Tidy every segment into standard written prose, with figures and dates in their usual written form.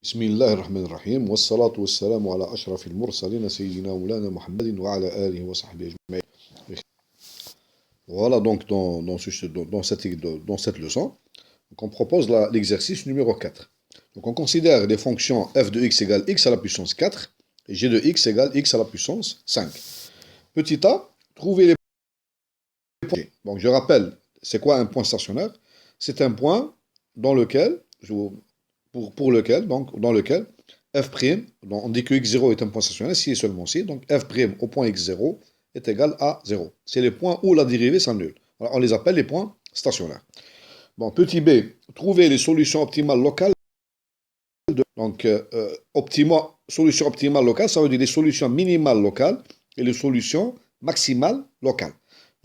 بسم الله الرحمن الرحيم والصلاة والسلام على أشرف المرسلين سيدنا مولانا محمد وعلى آله وصحبه أجمعين. Voilà donc dans cette leçon, donc on propose l'exercice numéro 4. Donc on considère les fonctions f de x égale x à la puissance 4 et g de x égale x à la puissance 5. Petit a, trouver les points. Donc je rappelle, c'est quoi un point stationnaire? C'est un point dans lequel, pour lequel, donc dans lequel f', donc on dit que x0 est un point stationnaire, si et seulement si, donc f' au point x0 est égal à 0. C'est les points où la dérivée s'annule. On les appelle les points stationnaires. Bon, petit b, trouver les solutions optimales locales. Donc, solution optimale locale, ça veut dire les solutions minimales locales et les solutions maximales locales.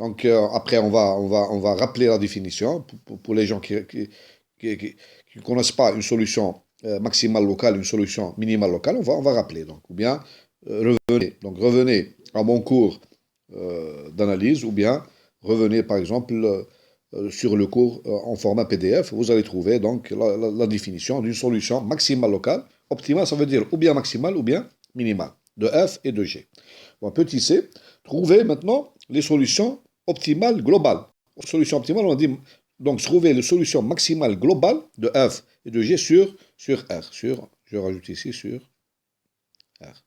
Donc, après, on va rappeler la définition pour les gens qui ne connaissent pas une solution maximale locale, une solution minimale locale, on va rappeler. Donc, ou bien revenez à mon cours d'analyse, ou bien revenez par exemple sur le cours en format PDF, vous allez trouver donc la définition d'une solution maximale locale. Optimale, ça veut dire ou bien maximale ou bien minimale, de f et de g. Bon, petit c, trouver maintenant les solutions optimales globales. Solution optimale, on dit donc trouver les solutions maximales globales de f et de g sur R. Je rajoute ici sur R.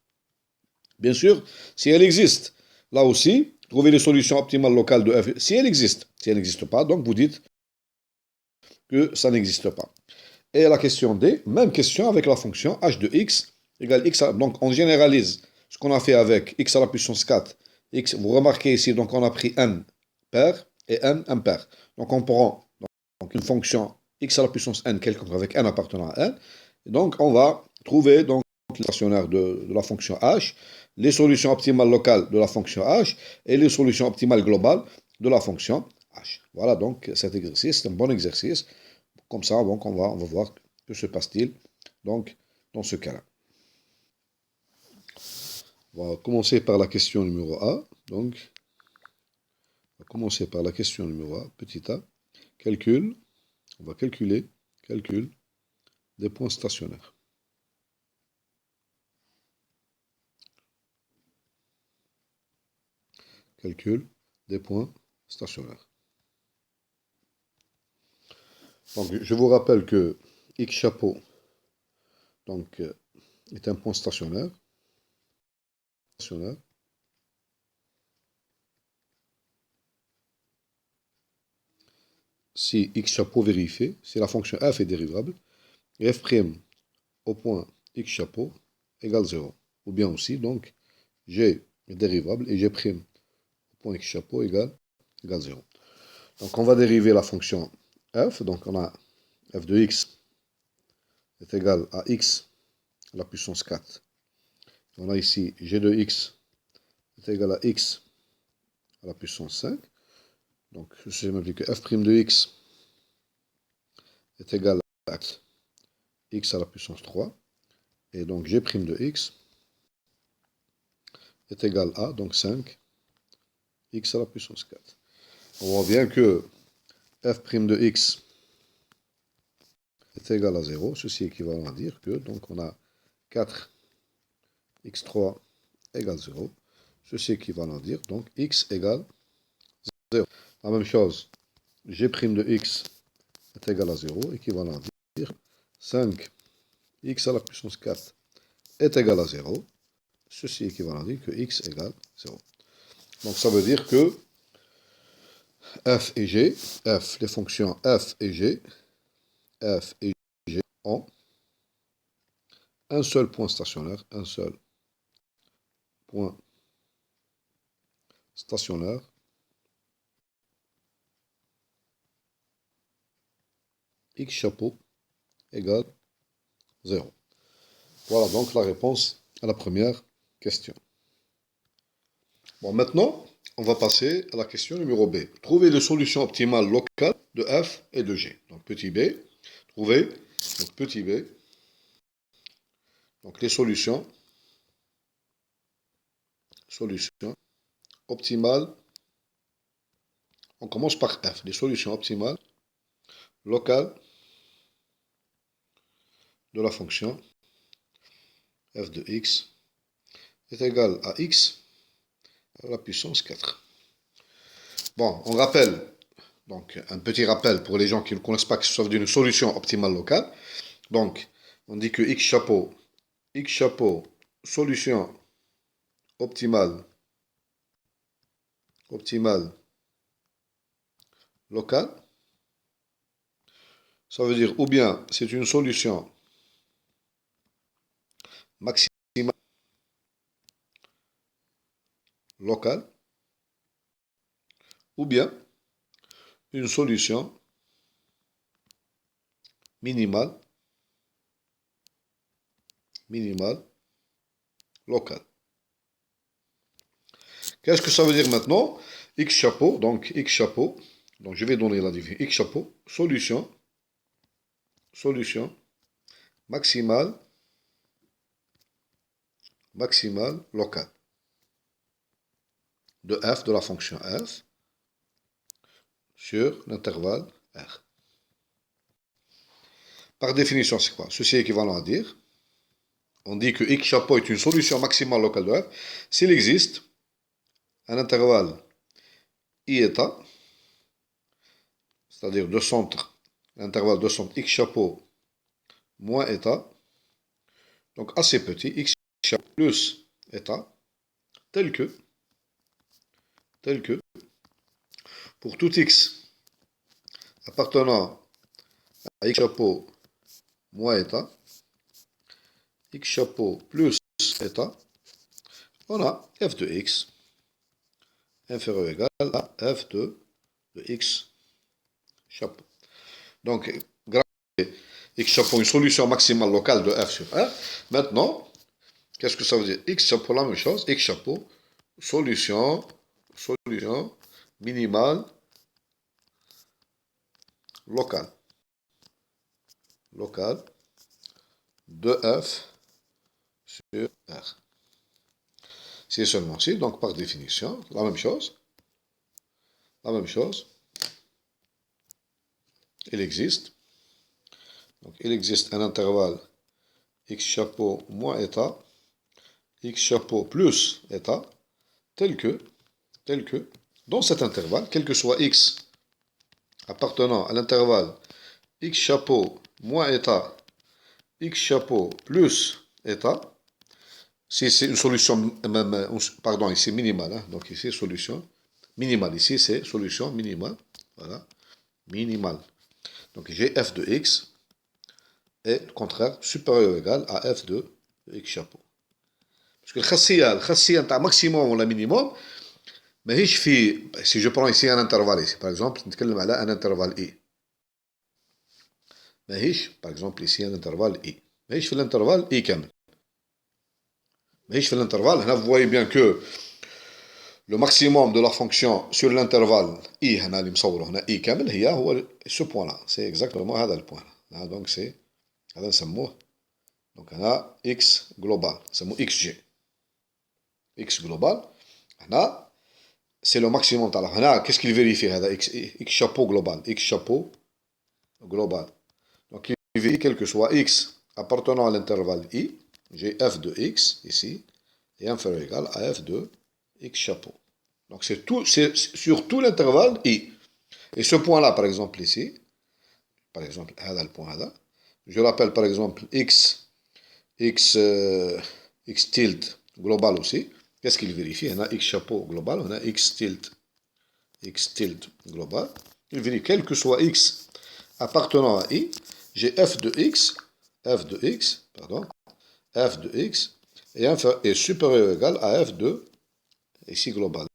Bien sûr, si elle existe, là aussi, trouver les solutions optimales locales de f, si elle existe. Si elle n'existe pas, donc vous dites que ça n'existe pas. Et la question D, même question avec la fonction h de x égale x. Donc on généralise ce qu'on a fait avec x à la puissance 4. X, vous remarquez ici, donc on a pris n pair et n impair. Donc on prend une fonction x à la puissance n quelconque avec n appartenant à n. Et donc on va trouver donc le stationnaire de la fonction h, les solutions optimales locales de la fonction h et les solutions optimales globales de la fonction h. Voilà donc cet exercice, c'est un bon exercice. Comme ça, donc on va voir que se passe-t-il donc dans ce cas-là. On va commencer par la question numéro A. Donc, on va commencer par la question numéro A, petit a. On va calculer des points stationnaires. Calcul des points stationnaires. Donc, je vous rappelle que x chapeau donc, est un point stationnaire. Si x chapeau vérifié, si la fonction f est dérivable, et f' au point x chapeau égale 0. Ou bien aussi, donc, g est dérivable et g' au point x chapeau égale 0. Donc, on va dériver la fonction f. Donc, on a f de x est égal à x à la puissance 4. On a ici g de x est égal à x à la puissance 5. Donc, ceci m'implique que f' de x est égal à x à la puissance 3. Et donc, g' de x est égal à, donc 5, x à la puissance 4. On voit bien que f' de x est égal à 0. Ceci équivalent à dire que, donc, on a 4 x3 égale 0. Ceci équivalent à dire, donc, x égale 0. La même chose, g' de x est égal à 0, équivalent à dire 5 x à la puissance 4 est égal à 0. Ceci équivalent à dire que x égale 0. Donc ça veut dire que f et g, les fonctions f et g ont un seul point stationnaire, x chapeau égale 0. Voilà donc la réponse à la première question. Bon, maintenant, on va passer à la question numéro B. Trouver les solutions optimales locales de f et de g. Donc petit b, trouver, donc petit b, donc les solutions optimales. On commence par f, les solutions optimales locales de la fonction f de x est égal à x à la puissance 4. Bon, on rappelle, donc un petit rappel pour les gens qui ne connaissent pas que ce soit une solution optimale locale. Donc, on dit que x chapeau, solution optimale locale. Ça veut dire ou bien c'est une solution maximale locale, ou bien une solution minimale locale. Qu'est-ce que ça veut dire maintenant? X chapeau, donc je vais donner la définition. X chapeau, solution maximale locale de f, de la fonction f, sur l'intervalle R. Par définition, c'est quoi? Ceci est équivalent à dire, on dit que x chapeau est une solution maximale locale de f s'il existe un intervalle i état, c'est-à-dire de centre, l'intervalle de centre x chapeau moins état, donc assez petit, x chapeau plus état, tel que pour tout x appartenant à x chapeau moins état, x chapeau plus état, on a f de x inférieur ou égal à f de x chapeau. Donc, grâce à x chapeau, une solution maximale locale de f sur R. Maintenant, qu'est-ce que ça veut dire? X chapeau, la même chose. X chapeau, solution minimale locale de f sur R. C'est seulement si, donc par définition, la même chose, il existe un intervalle x chapeau moins état, x chapeau plus état, tel que, dans cet intervalle, quel que soit x appartenant à l'intervalle x chapeau moins état, x chapeau plus état, si c'est une solution, pardon, ici minimale, hein, donc ici solution minimale, ici c'est solution minimale, voilà, minimale. Donc j'ai f de x est au contraire supérieur ou égal à f de x chapeau. Parce que الخاصية نتاع maximum ولا minimum ماهيش في, si je prends ici un intervalle ici, par exemple, نتكلم على un intervalle i. ماهيش, par exemple ici un intervalle i. ماهيش في l'intervalle i كامل. ماهيش في l'intervalle, هنا vous voyez bien que le maximum de la fonction sur l'intervalle i هنا اللي مصوره هنا i كامل هو ce point là. C'est exactement هذا le point là. Donc c'est هذا نسموه, donc هنا x global, نسموه xg. x global, هنا c'est le maximum تاع هنا. Qu'est-ce qu'il vérifie هذا x chapeau global. Donc il vérifie quel que soit x appartenant à l'intervalle i, j'ai f de x ici est inférieur ou égal à f de x chapeau. Donc c'est sur tout l'intervalle i. Et ce point là par exemple ici, par exemple هذا le point هذا, je l'appelle par exemple x tilde global aussi. Qu'est-ce qu'il vérifie? On a x chapeau global, on a x tilde global. Il vérifie quel que soit x appartenant à i, j'ai f de x est supérieur ou égal à f de, ici global,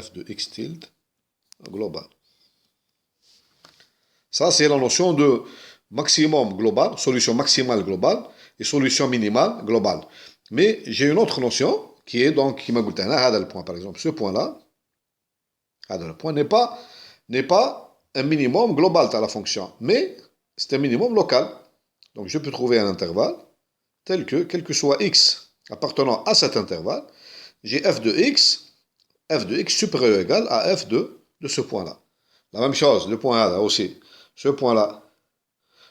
f de x tilde global. Ça, c'est la notion de maximum global, solution maximale globale et solution minimale globale. Mais j'ai une autre notion qui est donc, qui m'a goûté, le point par exemple, ce point-là, le point n'est pas un minimum global à la fonction, mais c'est un minimum local. Donc je peux trouver un intervalle tel que, quel que soit x appartenant à cet intervalle, j'ai f de x supérieur ou égal à f de ce point-là. La même chose, le point là aussi, ce point-là,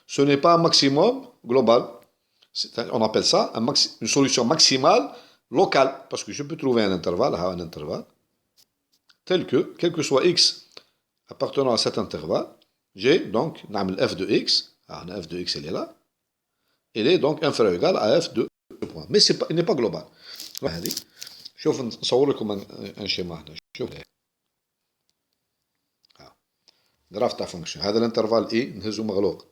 ce n'est pas un maximum global, On appelle ça une solution maximale locale, parce que je peux trouver un intervalle, tel que, quel que soit x appartenant à cet intervalle, j'ai donc f de x, f de x elle est là, elle est donc inférieure ou égale à f de point. Mais il n'est pas global. هذه شوف نصور لكم un schéma هنا شوف جراف تاع فونكشن هذا الانترفال اي نهزو مغلوق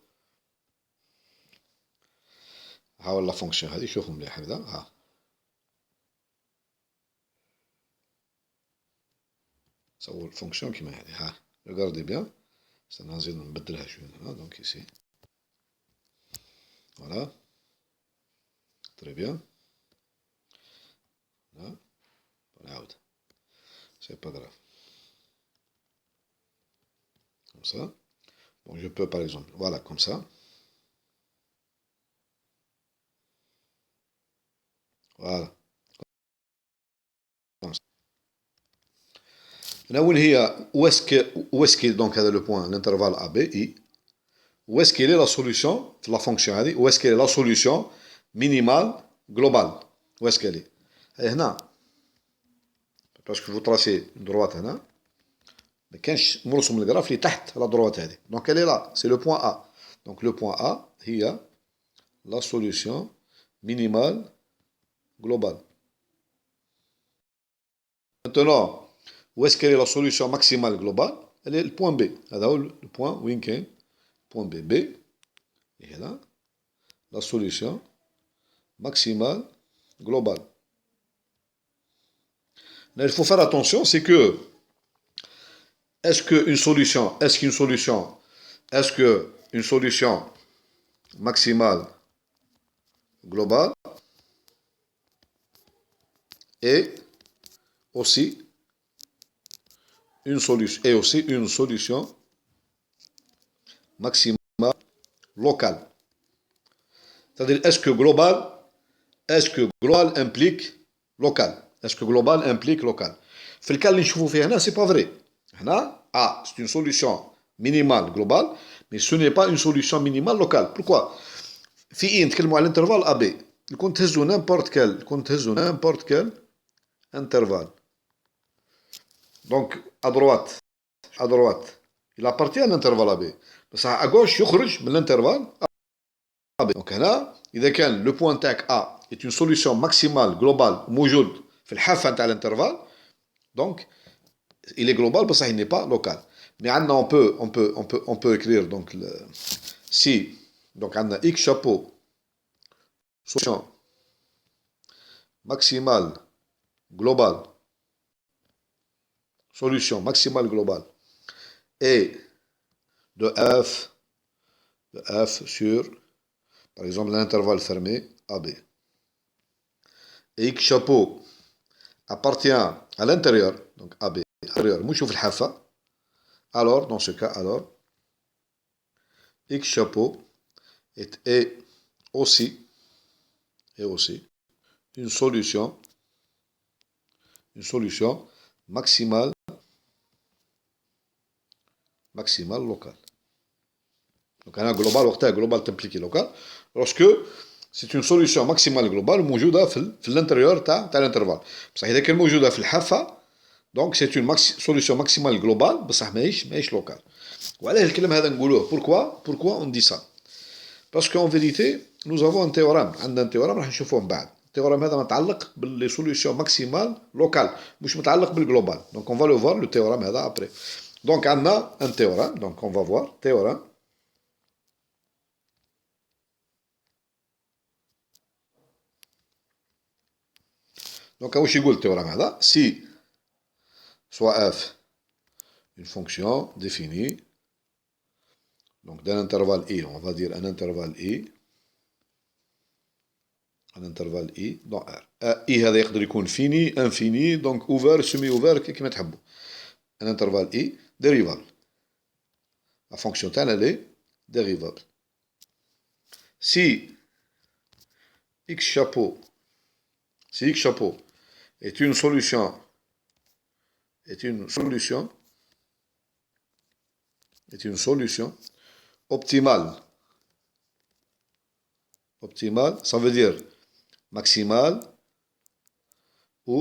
ها ولا فونكشن هذه شوفوا مليح هكذا ها نصور الفونكشن كيما هذه ها ريغاردي بيان نزيد نبدلها شويه هنا دونك ايسي فوالا تري بيان نعاود سي با غراف comme ça. Bon, je peux par exemple, voilà, comme ça. Voilà. Là où est-ce qu'il donc le point, l'intervalle AB, I, où est-ce qu'il est la solution, la fonction, où est-ce qu'elle est la solution minimale globale, où est-ce qu'elle est? Et là, parce que vous tracez une droite là, ما كانش مرسوم الجراف اللي تحت la droite هذه. Donc elle est là, c'est le point A. Donc le point A هي la solution minimale globale. Maintenant, où est-ce qu'elle est la solution maximale globale? Elle est le point B. هذا le point وين كاين point B. B et là la solution maximale globale. Là, il faut faire attention, c'est que est-ce qu'une solution maximale globale est aussi une solution maximale locale. C'est-à-dire, est-ce que global implique local? Est-ce que global implique local? في الكال اللي نشوفوا فيه هنا, c'est pas vrai. هنا, c'est une solution minimale globale, mais ce n'est pas une solution minimale locale. Pourquoi? في إي نتكلموا على l'intervalle AB. كون تهزوا n'importe quel intervalle. Donc, à droite, il appartient à l'intervalle AB. بس à gauche يخرج من l'intervalle AB. Donc هنا إذا كان le point تاعك A est une solution maximale globale موجود في الحافة نتاع l'intervalle, donc il est global بصح il n'est pas local. Mais on peut écrire donc si donc عندنا x chapeau solution maximale globale et de f sur par exemple l'intervalle fermé AB. Et x chapeau appartient à l'intérieur, donc AB, intérieur, مش في الحافة. Alors, dans ce cas, x chapeau est aussi une solution maximale locale. Donc, un global t'implique local. Lorsque c'est une solution maximale globale موجودة في l'intérieur تاع l'intervalle. بصح إذا كان موجودة في الحافة, donc c'est une solution maximale globale بصح ماهيش local. وعلاه الكلام هذا نقولوه? Pourquoi on dit ça? Parce qu'en vérité, nous avons un théorème. عندنا un théorème راح نشوفوه من بعد. التhéorème هذا متعلق باللي solution maximale locale, مش متعلق بالglobal. Donc on va le voir le théorème هذا après. Donc عندنا un théorème, donc on va voir théorème. Donc, واش يقول التhéorème هذا? Si soit f une fonction définie, donc d'un intervalle i, on va dire un intervalle i dans R. i هذا يقدر يكون fini, infini, donc ouvert, semi-ouvert, كيما تحبوا. Un intervalle i dérivable. La fonction تاعنا elle est dérivable. Si x chapeau est une solution optimale optimal, ça veut dire maximal ou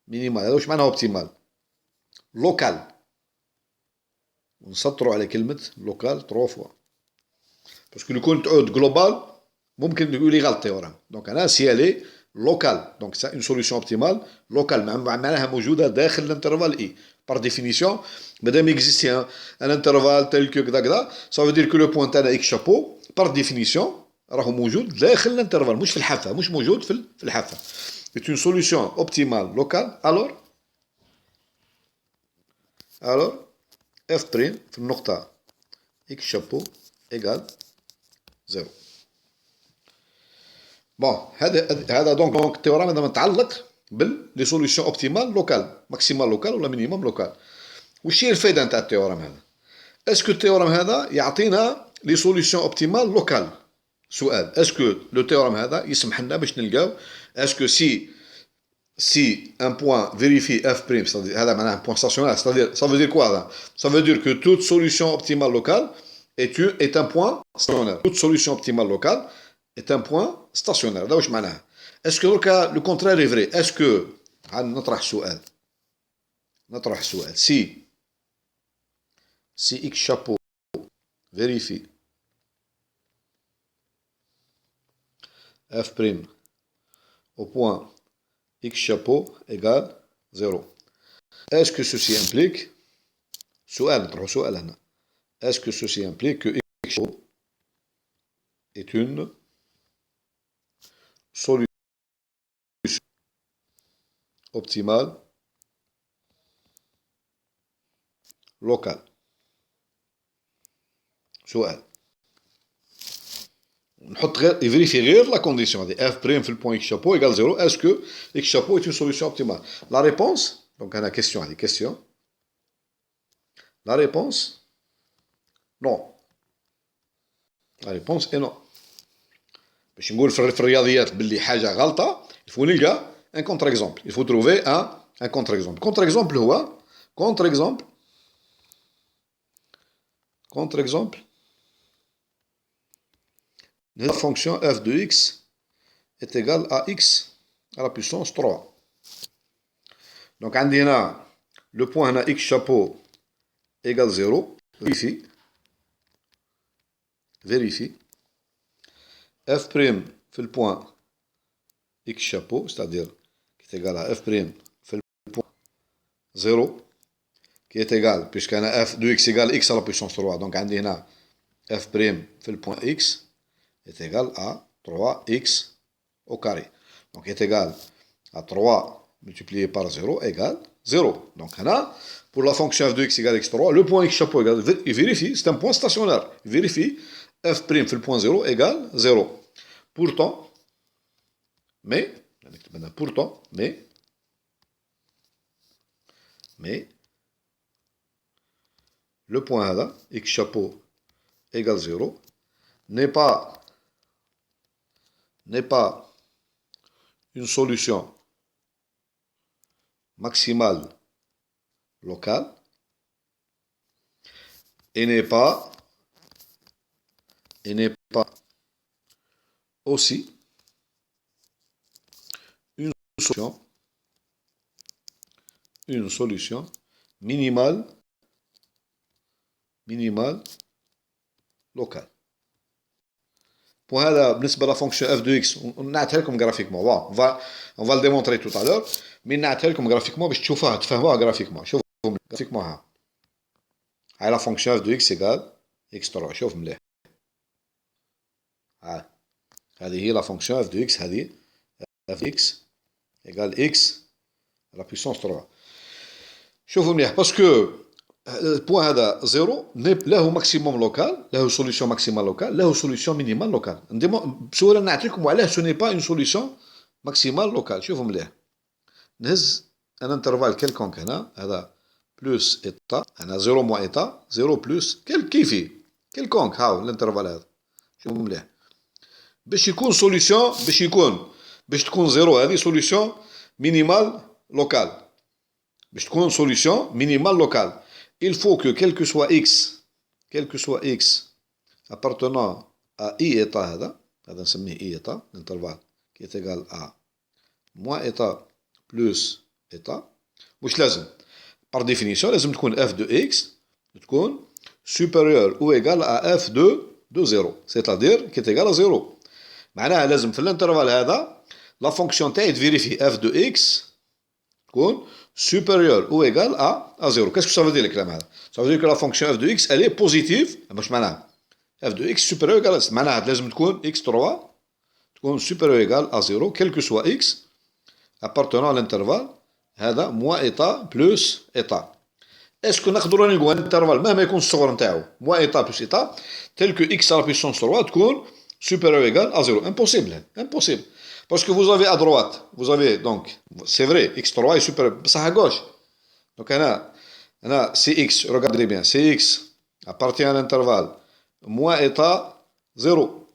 minimal. هذا واش معناها optimal؟ local. ونسطروا على كلمة local 3 fois. باسكو لو كنت تعود جلوبال ممكن تقول لي غلط تيورام. دونك انا سي الي لوكال دونك سا اون سوليسيون اوبتيمال لوكال معناها موجوده داخل الانترفال اي بار ديفينيسيون مادام اكزيستي ان انترفال تيل كو كذا كذا سا فو دير كو لو بوان تاعنا اكس شابو بار ديفينيسيون راهو موجود داخل الانترفال مش في الحافه مش موجود في الحافه. C'est une solution optimale locale alors f' في النقطه x شابو égal 0. بون هذا دونك التيورام هذا متعلق باللي سوليسيون اوبتيمال لوكال ماكسيمال لوكال ولا مينيموم لوكال. وش هي الفائده نتاع التيورام هذا؟ اسكو التيورام هذا يعطينا لي سوليسيون اوبتيمال لوكال؟ سؤال اسكو لو تيورام هذا يسمح لنا باش نلقاو اسكو si un point vérifie f', c'est-à-dire هذا معناه un point stationnaire, c'est-à-dire ça veut dire quoi là? Ça veut dire que toute solution optimale locale est un point stationnaire. Toute solution optimale locale est un point stationnaire. هذا واش معناها؟ اسكو دركا لو كونترير فري؟ اسكو نطرح سؤال si x chapeau vérifie f' au point x chapeau égale 0. Est-ce que ceci implique est-ce que ceci implique que x chapeau est une solution optimale locale? سؤال نحط غير يفيريفي غير لا كونديسيون هذه اف بريم في البوان اكس شابو ايغال زيرو. اسكو اكس شابو est une solution optimale? La réponse دونك انا كيستيون هذه كيستيون la réponse non. La réponse est non. باش نقول في الرياضيات باللي حاجه غلطه يفو نلقى ان كونتر اكزومبل يفو تروفي ان كونتر اكزومبل. كونتر اكزومبل هو كونتر اكزومبل la fonction f de x est égale à x à la puissance 3. Donc, عندي هنا le point هنا x chapeau égale 0. Vérifie. f' في le point x chapeau, c'est-à-dire qui est égal à f' في le point 0 qui est égal, puisque f de x égale x à la puissance 3. Donc, عندي هنا f' في le point x est égal à 3x au carré. Donc, est égal à 3 multiplié par 0 égale 0. Donc, là, pour la fonction f de x égale x3, le point x chapeau égale, il vérifie, c'est un point stationnaire. Il vérifie f' fait le point 0 égale 0. Pourtant, mais, le point là, x chapeau égale 0, n'est pas une solution maximale locale et n'est pas aussi une solution minimale locale. Pour هذا بالنسبة لفونكسيون اف دو اكس نعطيها لكم جرافيكمون. on va le démontrer tout à l'heure مي نعطيها لكم جرافيكمون باش تشوفوها تفهموها جرافيكمون. شوفوا جرافيكمون هاي لا فونكسيون اف دو اكس ايغال اكس 3. شوف مليح هذه هي لا فونكسيون اف دو اكس. هذه اف اكس ايغال اكس لا بويسونس 3. شوفوا مليح باسكو البوان هذا زيرو له ماكسيموم لوكال له سوليسيون ماكسيمال لوكال له سوليسيون مينيمال لوكال. بسهوله نعطي لكم علاه سو ني با اون سوليسيون ماكسيمال لوكال. شوفوا مليح نهز ان انترفال كيلكونك هنا هذا بلوس ايتا هنا 0 موان ايتا 0 بلوس كيفي كيلكونك هاو الانترفال هذا. شوفوا مليح باش يكون سوليسيون باش تكون زيرو هذه سوليسيون مينيمال لوكال. باش تكون سوليسيون مينيمال لوكال il faut que quel que soit x appartenant à i état هذا هذا نسميه اي ايتا الانترفال كي يتيغال ا موان ايتا بلوس ايتا. واش لازم؟ بار ديفينيسيون لازم تكون اف دو اكس تكون supérieur ou égal à f de 0 c'est-à-dire qui est égal à 0. معناها لازم في الانترفال هذا لا فونكسيون تاعي تفيريفي f de x تكون supérieur ou égal à 0. Qu'est-ce que ça veut dire الكلام هذا؟ Ça veut dire que la fonction f de x elle est positive. مش معناها f de x supérieur ou égal à معناها لازم تكون x3 تكون supérieur ou égal à 0 quel que soit x appartenant à l'intervalle هذا moins état plus état. اسكو نقدروا نلقوا ان انترفال مهما يكون الصغر نتاعو موان ايتا بلس ايتا تيل كو اكس على بيسونس 3 تكون supérieur ou égal à 0. Impossible. Impossible. Parce que vous avez à droite, vous avez donc, c'est vrai, x3 est supérieur, ça à gauche. Donc, cx, regardez bien, cx appartient à l'intervalle moins état 0.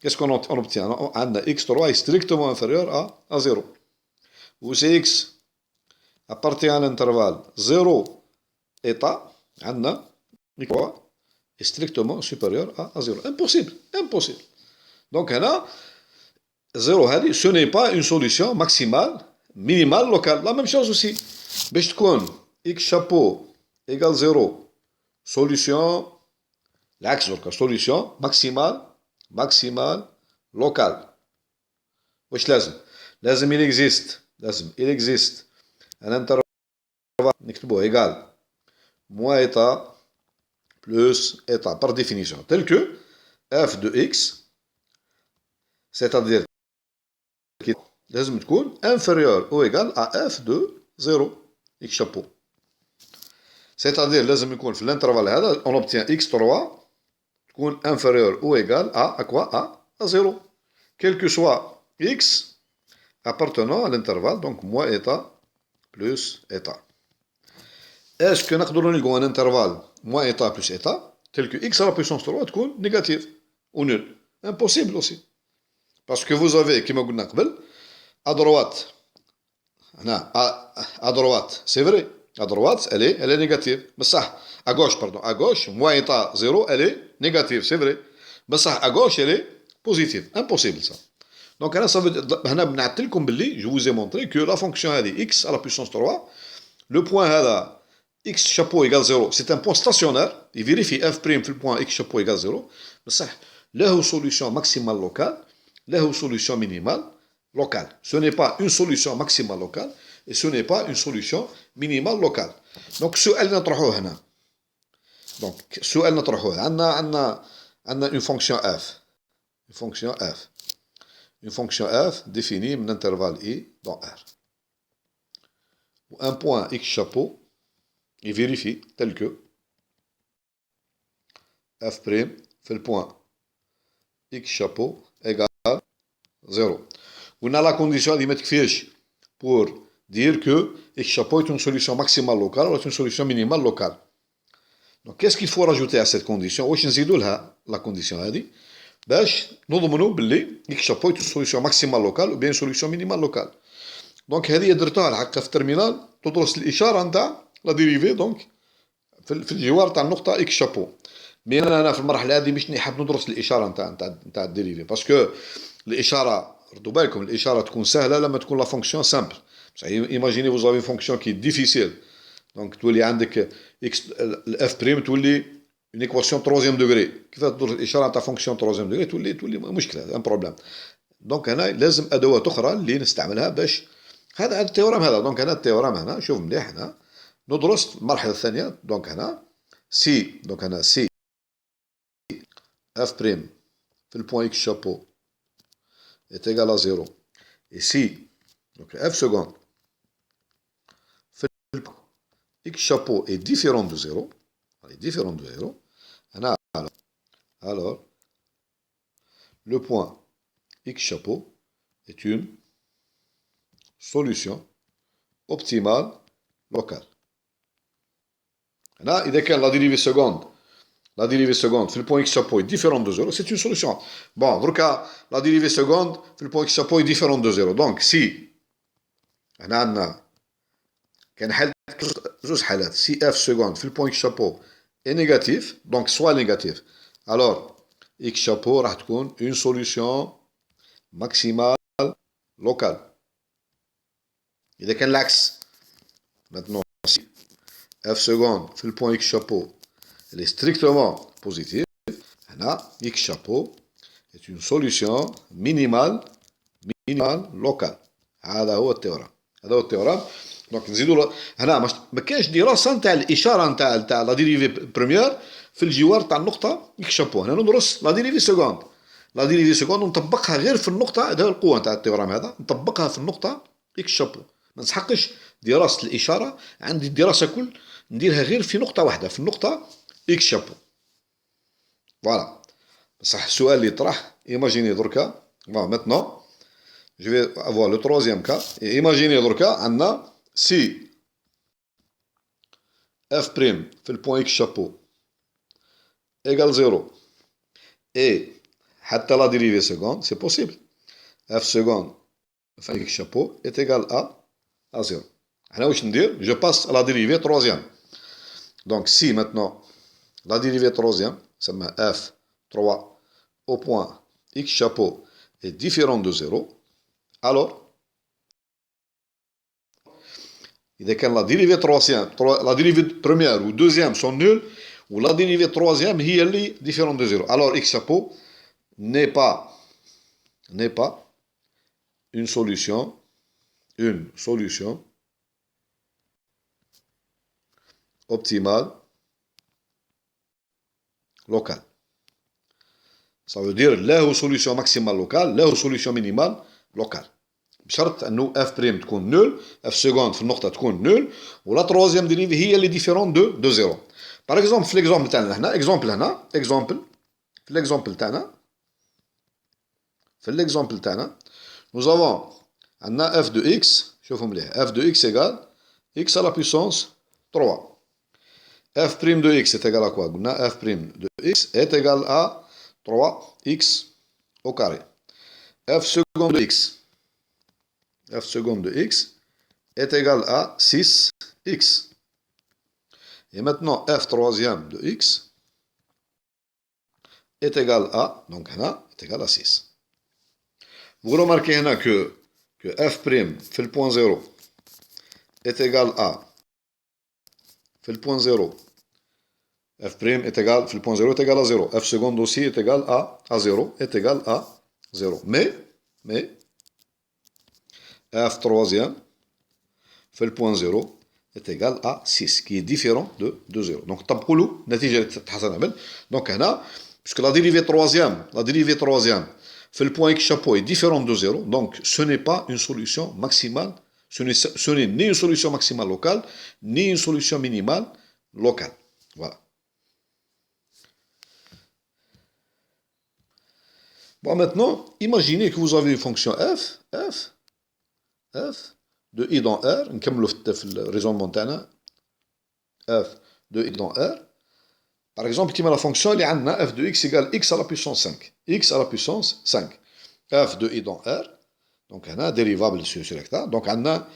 Qu'est-ce qu'on obtient? On a x3 est strictement inférieur à 0. Ou cx appartient à l'intervalle 0 état, on a x3 est strictement supérieur à 0. Impossible. Impossible. Donc, on a 0 هذه ce n'est pas une solution maximale, minimale, locale. La même chose aussi. باش تكون x chapeau égale 0 solution العكس دركا solution maximale locale. واش لازم؟ لازم il existe un intervalle نكتبوه égal moins état plus état par définition tel que f de x c'est-à-dire لازم تكون inférieur ou égal à f de 0 x chapeau. C'est-à-dire لازم يكون في الانترفال هذا on obtient x3 تكون inférieur ou égal à quoi? À 0. Quel que soit x appartenant à l'intervalle donc moins état plus état. Est-ce que نقدروا نلقوا un intervalle moins état plus état tel que x à la puissance 3 تكون négative ou nul? Impossible aussi. Parce que vous avez كما قلنا قبل à droite à droite c'est vrai à droite elle est négative بصح à gauche pardon à gauche moins état 0 elle est négative c'est vrai بصح à gauche elle est positive. Impossible ça. Donc هنا ça veut dire هنا بنعت لكم باللي je vous ai montré que la fonction هذه x à la puissance 3 le point هذا x chapeau égale 0 c'est un point stationnaire il vérifie f' في le point x chapeau égale 0 بصح له solution maximale locale له solution minimale locale. Ce n'est pas une solution maximale locale et ce n'est pas une solution minimale locale. Donc السؤال نطرحوه هنا. Donc السؤال نطرحوه عندنا une fonction f. Une fonction f. Une fonction f définie من intervalle i dans R. Un point x chapeau il vérifie tel que f' fait le point x chapeau égale 0. On a la condition اللي ما تكفيش pour dire que x chapeau est une solution maximale locale ou est une solution minimale locale. Donc qu'est-ce qu'il faut rajouter à cette condition? واش نزيدوا لها la condition هذه باش نضمنوا باللي x chapeau est une solution maximale locale ou bien une solution minimale locale. Donc هذه درتوها الحقيقه في الترمينال تدرس الاشاره نتاع لا ديريفي دونك في الجوار تاع النقطه x chapeau. مي انا في المرحله هذه مش حاب ندرس الاشاره نتاع الديريفي باسكو الاشاره ردوا بالكم الاشاره تكون سهله لما تكون لا فونكسيون سامبل. ايماجيني vous avez une fonction qui est difficile دونك تولي عندك اكس الاف بريم تولي اون ايكواسيون 3 دوغري كيفاش تدرس الاشاره تاع فونكسيون 3 دوغري تولي مشكله ان بروبليم. دونك هنا لازم ادوات اخرى اللي نستعملها باش هذا التيورام هذا. دونك هنا التيورام هنا شوف مليح هنا ندرس المرحله الثانيه. دونك هنا سي دونك هنا سي اف بريم في البوان اكس شابو est égal à 0 et si donc f seconde x chapeau est différent de 0 alors le point x chapeau est une solution optimale locale. Là, il est la dérivée seconde في le point x chapeau est différente de 0 c'est une solution. Bon donc la dérivée seconde في le point x chapeau est différente de 0 donc si هنا عندنا كان حل جوج حالات si f seconde في le point x chapeau est négatif donc soit négatif alors x chapeau راح تكون une solution maximale locale. إذا كان العكس maintenant si f seconde في le point x chapeau elle est strictement positive, هنا x chapeau est une solution minimale locale. هذا هو التيورام. دونك نزيدوا هنا ما كاينش دراسه نتاع الاشاره نتاع لا ديريفي بريمير في الجوار تاع النقطه اكس شابو. هنا ندرس لا ديريفي سكوند ونطبقها غير في النقطه. هذا القوه نتاع التيورام هذا، نطبقها في النقطه اكس شابو. ما نسحقش دراسه الاشاره، عندي الدراسه كل نديرها غير في نقطه واحده، في النقطه اكس شابو. فوالا. بصح السؤال اللي يطرح ايماجيني دركا بون ميتنون je vais avoir le troisième cas. Et imaginez عندنا si f' fait le point x chapeau égale 0 et حتى la dérivée seconde, c'est possible. f seconde enfin x chapeau est égal à 0. هنا واش ندير؟ je passe à la dérivée troisième. Donc si maintenant la dérivée troisième, ça f 3 au point x chapeau est différent de 0, alors إذا كان la dérivée troisième, la dérivée première ou deuxième sont nuls, ou la dérivée troisième هي اللي différente de 0, alors x chapeau n'est pas une solution optimale locale. Ça veut dire لا هو solution maximale locale، لا هو solution minimale locale. بشرط انه اف بريم تكون نول، اف سكوند في النقطه تكون نول، ولا تروازيام ديريفي هي اللي ديفيرون دو زيرو. باغ اكزومبل في ليكزومبل تاعنا هنا، في ليكزومبل تاعنا nous avons عندنا اف دو اكس، شوفوا مليح، اف دو اكس ايغال اكس على بويسونس 3. اف بريم دو اكس est égal à quoi؟ قلنا اف بريم دو اكس est égal à 3x au carré. f seconde de x est égal à 6x. Et maintenant f troisième de x est égal à, donc là, est égal à 6. Vous remarquez là que f' fait le point 0 est égal à, fait le point 0, f' est égal, fait le point 0 est égal à 0, f seconde aussi est égal à 0, est égal à 0. Mais f troisième fait le point 0 est égal à 6, qui est différent de 0. Donc, tabkoulou, natija donc, puisque la dérivée troisième fait le point x chapeau est différent de 0, donc ce n'est pas une solution maximale, ce n'est ni une solution maximale locale, ni une solution minimale locale. Voilà. Bon, maintenant, imaginez que vous avez une fonction f de i dans r, نكملوا في الريزونمون تاعنا f de i dans r. Par exemple, كيما la fonction اللي عندنا f de x égale x à la puissance 5. x à la puissance 5. f de i dans r. Donc, هنا dérivable sur hectare. Donc, عندنا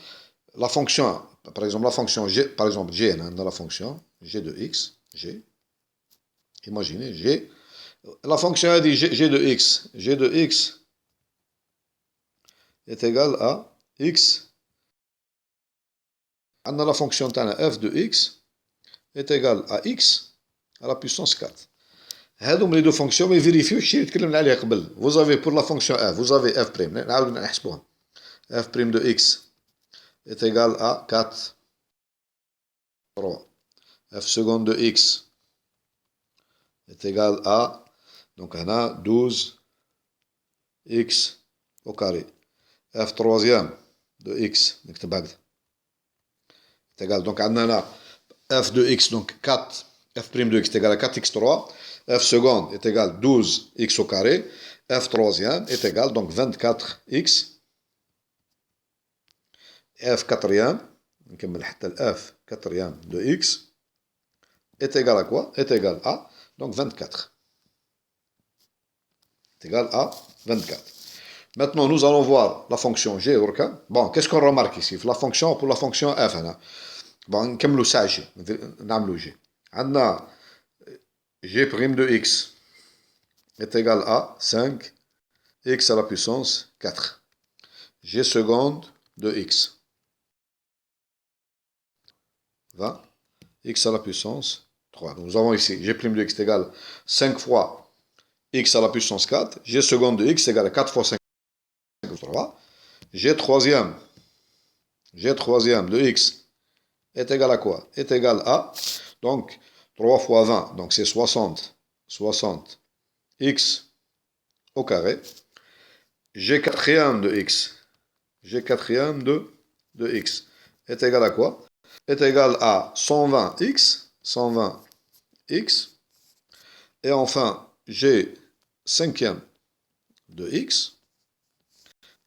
la fonction, par exemple, la fonction g, par exemple, g, عندنا la fonction g de x, g. Imaginez, g. La fonction a dit g de x est égal à x. On a la fonction f de x est égal à x à la puissance 4. هذوم les deux fonctions mais vérifiez الشيء اللي تكلمنا عليه قبل. Vous avez pour la fonction f, vous avez f'. نعاودو نحسبوها. f' de x est égal à 4 3. f seconde de x est égal à, donc on a 12 x au carré. f troisième de x est égal, donc on a f de x, donc 4, f' de x est égal à 4x3, f seconde est égal à 12x au carré, f troisième est égal, donc 24x, f quatrième, f quatrième de x est égal à quoi? Est égal à, donc 24. Est égal à 24. Maintenant, nous allons voir la fonction g. Bon, qu'est-ce qu'on remarque ici? La fonction pour la fonction f. Bon, نكملوا ساعة g. نعملوا g. عندنا g' de x est égal à 5 x à la puissance 4. G seconde de x. 20 x à la puissance 3. Donc nous avons ici g' de x est égal à 5 fois x à la puissance 4. G seconde de x est égal à 4 fois 5 fois 3. G troisième de x est égal à quoi? Est égal à, donc 3 fois 20, donc c'est 60 x au carré. G quatrième de x est égal à quoi? Est égal à 120x, et enfin G cinquième de x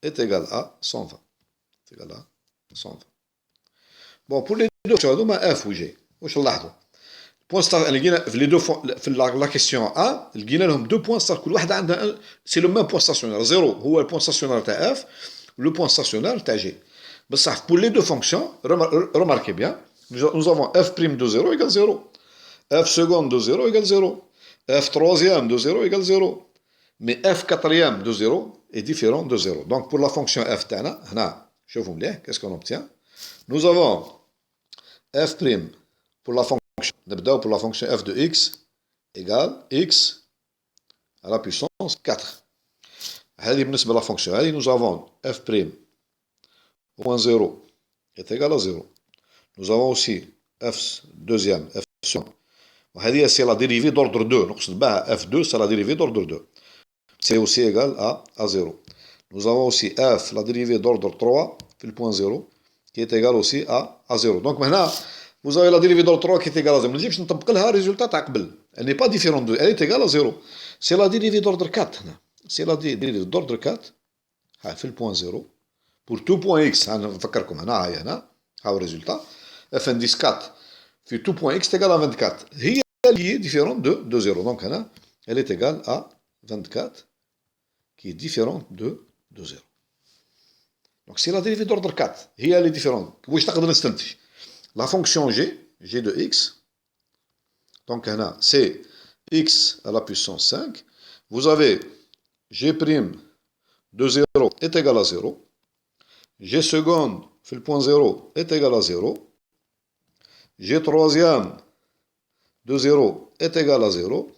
est égal à 120. C'est égal à 120. Bon, pour les deux fonctions, f ou g, واش نلاحظوا؟ في les deux في la question A, لقينا لهم deux points stationnaires. كل واحدة عندها c'est le même point stationnaire. 0 هو le point stationnaire تاع f, le point stationnaire تاع g. بصح pour les deux fonctions, remarquez bien, nous avons f' de 0 égale 0, f seconde de 0 égale 0, f troisième de 0 égale 0. Mais f quatrième de 0 est différent de 0. Donc pour la fonction f تاعنا هنا شوفوا مليح, qu'est-ce qu'on obtient? Nous avons f' pour la fonction, نبداو pour la fonction f de x égale x à la puissance 4. هذه بالنسبة la fonction هذه, nous avons f' au point 0 est égal à 0. Nous avons aussi f deuxième, f second. وهذه c'est la dérivée d'ordre 2. نقصد بها f2 c'est la dérivée d'ordre 2. C'est aussi égal à 0. Nous avons aussi f, la dérivée d'ordre 3, في le point 0, qui est égal aussi à 0. Donc maintenant, vous avez la dérivée d'ordre 3 qui est égale à 0. ما نجيبش نطبق لها résultat تاع قبل. Elle n'est pas différente de, elle est égale à 0. C'est la dérivée d'ordre 4 هنا. C'est la dérivée d'ordre 4 في le point 0. Pour tout point x, نفكركم هنا هاي هنا, هاو résultat. f indice 4 في tout point x est égal à 24. هي اللي est différente de 0. Donc هنا, elle est égale à 24, qui est différente de 0. Donc c'est la dérivée d'ordre 4. هي elle est différente. واش تقدر نستنتج؟ La fonction g de x, donc هنا c'est x à la puissance 5. Vous avez g' de 0 est égal à 0. G seconde, fait le point 0, est égal à 0. G troisième de 0 est égal à 0.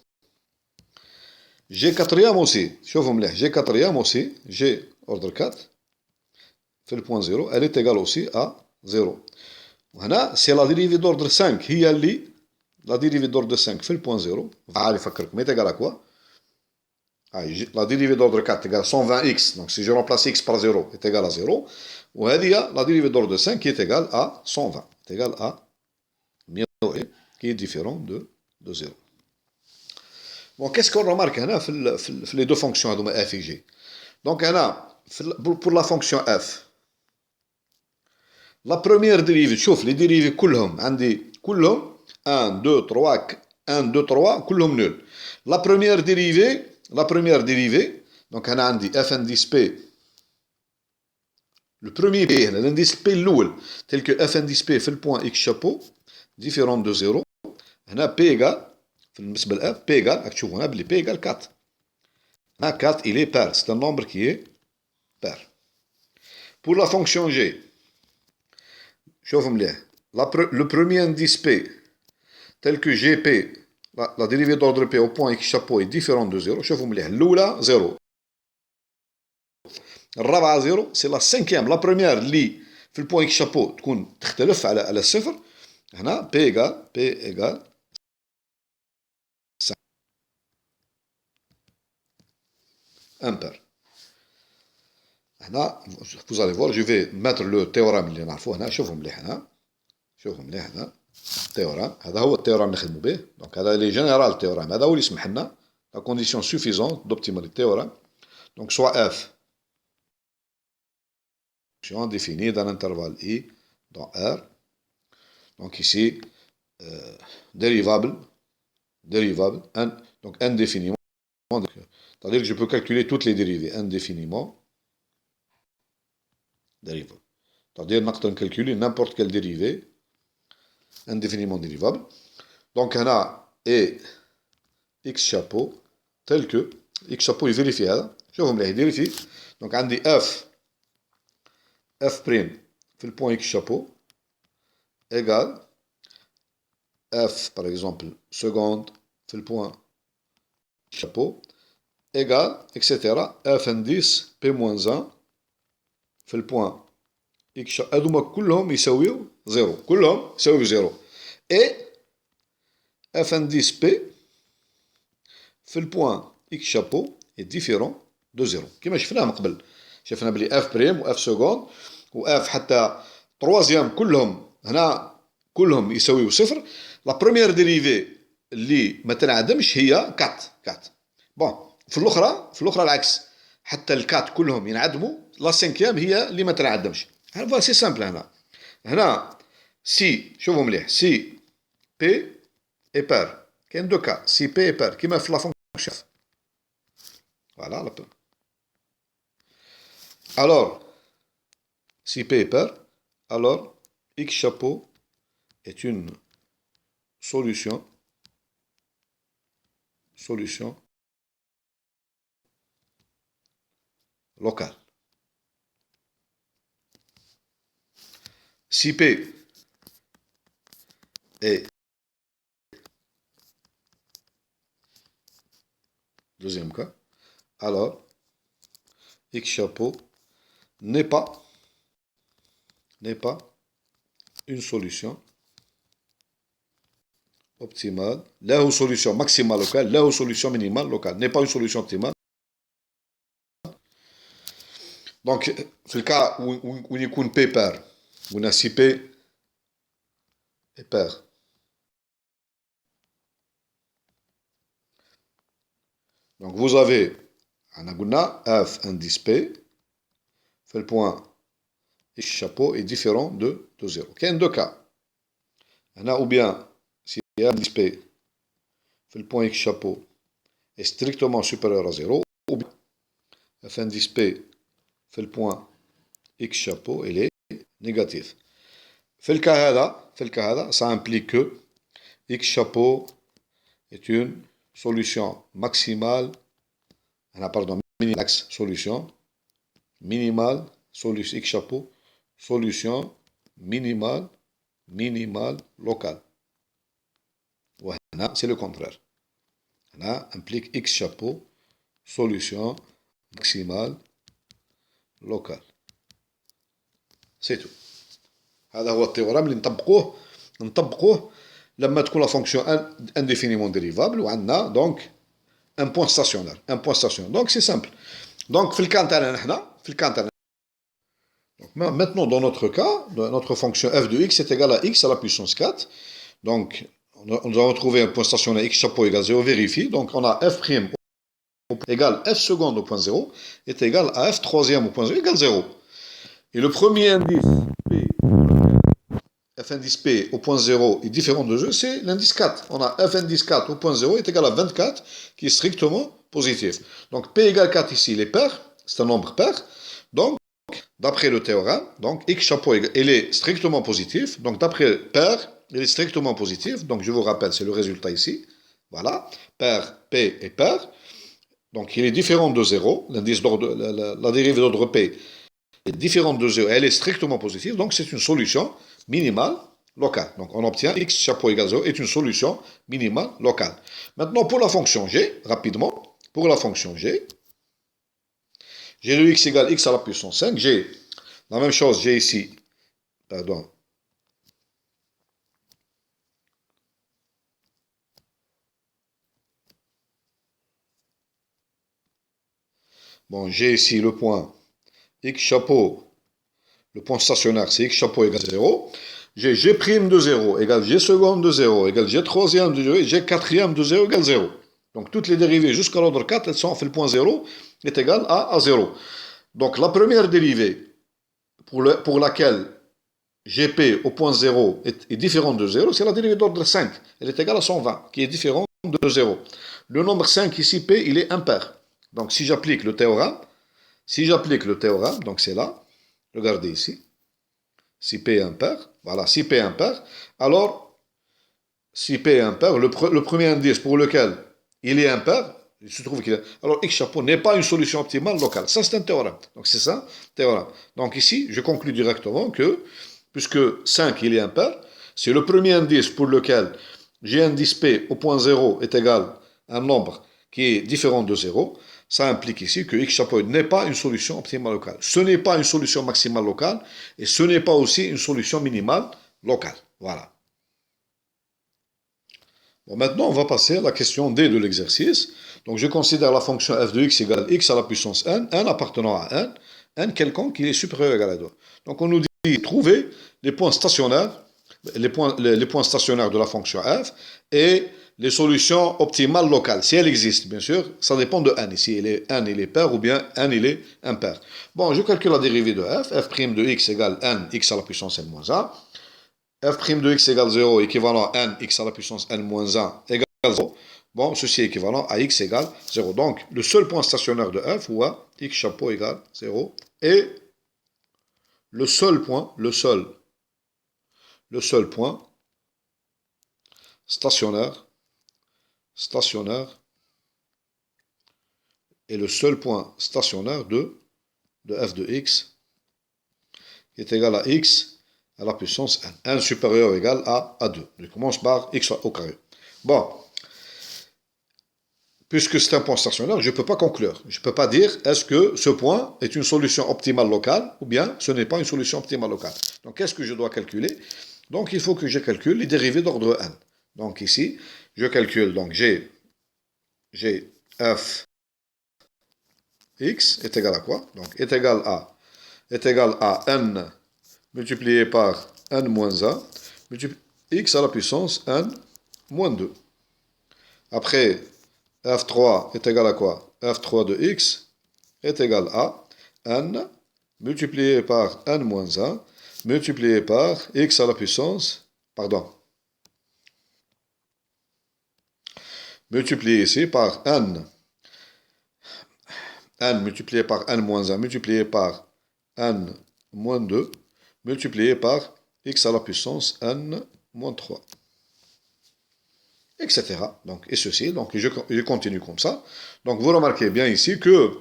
G quatrième aussi, شوفوا مليح, G quatrième aussi, G ordre 4, fait le point 0, elle est égale aussi à 0. وهنا c'est la dérivée d'ordre 5, هي اللي la dérivée d'ordre 5 fait le point 0. عارف يفكركم, est égal à quoi? La dérivée d'ordre 4 est égale à 120x, donc si je remplace x par 0, est égal à 0. وهذه la dérivée d'ordre 5 qui est égale à 120, est égale à 1000, qui est différent de 0. Bon, qu'est-ce qu'on remarque هنا في les deux fonctions هذوما f et g? Donc هنا pour la fonction f, la première dérivée, شوف les dérivés كلهم عندي كلهم 1 2 3 كلهم nul. La première dérivée, donc هنا عندي f indice p, le premier p هنا l'indice p الأول, tel que f indice p في le point x chapeau différent de 0. هنا p égale بالنسبة ل f, p égale, راك تشوفوا هنا بلي p égale 4. هنا 4 il est pair, c'est un nombre qui est pair. Pour la fonction g, شوفوا مليح, le premier indice p tel que gp, la dérivée d'ordre p au point x chapeau est différente de 0. شوفوا مليح, الأولى 0, الرابعة 0, c'est la cinquième, la première اللي في le point x chapeau تكون تختلف على الصفر. هنا p égale 5, impair. هنا vous allez voir, je vais mettre le théorème اللي نعرفوه هنا. شوفوا مليح هنا, théorème, هذا هو التhéorème اللي نخدموا به. donc هذا اللي جينيرال théorème, هذا هو اللي يسمح لنا la condition suffisante d'optimalité théorème. donc soit f fonction définie dans l'intervalle i dans R. Donc ici dérivable donc indéfiniment, c'est-à-dire que je peux calculer toutes les dérivées indéfiniment dérivable, c'est-à-dire نقدر calculer n'importe quelle dérivée indéfiniment dérivable. Donc هنا est x chapeau tel que x chapeau يفيريفي هذا شوفوا مليح يفيريفي دونك عندي f بريم في البوان x chapeau égal f par exemple seconde في البوان chapeau égal etc f indice p moins 1 في البوان x هذوما كلهم يساويو زيرو كلهم يساويو زيرو et f indice p في البوان x chapeau est différent de 0 كما شفناه من قبل شفنا بلي f بريم و f seconde و f حتى troisième كلهم هنا كلهم يساويو صفر لا بروميير ديريفي اللي ما تنعدمش هي 4 بون في الاخرى العكس حتى الكات كلهم ينعدموا لا سانكيام هي اللي ما تنعدمش هذا سي سامبل هنا سي شوفوا مليح سي بي اي بار كاين دو كا سي بي اي بار كيما في لا فونكسيون فوالا alors si P est pair alors x chapeau est une solution locale. Si P est deuxième cas, alors x chapeau n'est pas une solution optimale, له solution maximale locale, له solution minimale locale, n'est pas une solution optimale. Donc, في الكا وين يكون P pair, وين si P est pair. Donc, vous avez, on a F indice P, fait le point X chapeau est différent de 0. Il y a deux cas. On a ou bien, si F indice P, fait le point X chapeau est strictement supérieur à 0, ou bien F indice P, fait le point X chapeau, il est négatif. Fait le cas, ça implique que X chapeau est une solution maximale, minimax solution, minimale, solution X chapeau, solution minimale locale. Voilà, c'est le contraire. Là, implique X chapeau, solution maximale locale. C'est tout. هذا هو التيورام اللي نطبقوه لما تكون لا فونكسيون انديفينيمون ديريفابل وعندنا دونك ان بوان ستاسيونير دونك سي سامبل دونك في الكان تاعنا maintenant dans notre cas notre fonction f de x est égale à x à la puissance 4 donc nous avons trouvé un point stationnaire x chapeau égale 0 vérifie donc on a f prime égale f seconde au point 0 est égal à f troisième au point 0 égale 0 et le premier indice p f indice P au point 0 est différent de 2, c'est l'indice 4. On a f indice 4 au point 0 est égal à 24, qui est strictement positif. Donc P égale 4 ici, il est pair, c'est un nombre pair. Donc, d'après le théorème, donc x chapeau, il est strictement positif. Donc, d'après pair, il est strictement positif. Donc, je vous rappelle, c'est le résultat ici. Voilà, pair P est pair. Donc, il est différent de 0. L'indice d'ordre, la dérivée d'ordre P est différente de 0. Elle est strictement positive. Donc, c'est une solution minimale locale. Donc on obtient x chapeau égale 0 est une solution minimale locale. Maintenant pour la fonction g, rapidement, pour la fonction g, g de x égale x à la puissance 5, j'ai la même chose, j'ai ici, pardon, bon, j'ai ici le point x chapeau, le point stationnaire c'est x chapeau égale 0, j'ai g' de 0 égale g seconde de 0 égale g troisième de 0 et g quatrième de 0 égale 0. Donc toutes les dérivées jusqu'à l'ordre 4, elles sont fait le point 0 est égal à 0. Donc la première dérivée pour laquelle gp au point 0 est différente de 0, c'est la dérivée d'ordre 5. Elle est égale à 120, qui est différente de 0. Le nombre 5 ici, p, il est impair. Donc si j'applique le théorème, donc c'est là, regardez ici, si P est impair, voilà, si P est impair, alors, si P est impair, le premier indice pour lequel il est impair, Il se trouve que alors x chapeau n'est pas une solution optimale locale. Ça, c'est un théorème. Donc, c'est ça, théorème. Donc, ici, je conclus directement que, puisque 5, il est impair, c'est le premier indice pour lequel j'ai un indice P au point 0 est égal à un nombre qui est différent de 0, ça implique ici que x chapeau n'est pas une solution optimale locale. Ce n'est pas une solution maximale locale et ce n'est pas aussi une solution minimale locale. Voilà. Bon, maintenant, on va passer à la question D de l'exercice. Donc, je considère la fonction f de x égale x à la puissance n appartenant à n quelconque qui est supérieur ou égal à 2. Donc, on nous dit trouver les points stationnaires, les points stationnaires de la fonction f et les solutions optimales locales. Si elles existent, bien sûr, ça dépend de n. Ici, n il est pair ou bien n il est impair. Bon, je calcule la dérivée de f' de x égale n, x à la puissance n moins 1. f' de x égale 0, équivalent à n, x à la puissance n moins 1 égale 0. Bon, ceci est équivalent à x égale 0. Donc, le seul point stationnaire de f, ou à x chapeau égale 0, et le seul point stationnaire, et le seul point stationnaire de f de x qui est égal à x à la puissance n. n supérieur ou égal à 2. Je commence par x au carré. Bon, puisque c'est un point stationnaire, je ne peux pas conclure. Je ne peux pas dire est-ce que ce point est une solution optimale locale ou bien ce n'est pas une solution optimale locale. Donc, qu'est-ce que je dois calculer? Donc, il faut que je calcule les dérivées d'ordre n. Donc, ici, je calcule, donc j'ai f x est égal à quoi? Donc, est égal à n multiplié par n moins 1, x à la puissance n moins 2. Après, f3 est égal à quoi? f3 de x est égal à n multiplié par n moins 1 multiplié par x à la puissance, multiplié ici par n multiplié par n moins 1 multiplié par n moins 2 multiplié par x à la puissance n moins 3. Etc. Donc, et ceci, donc je continue comme ça. Donc, vous remarquez bien ici que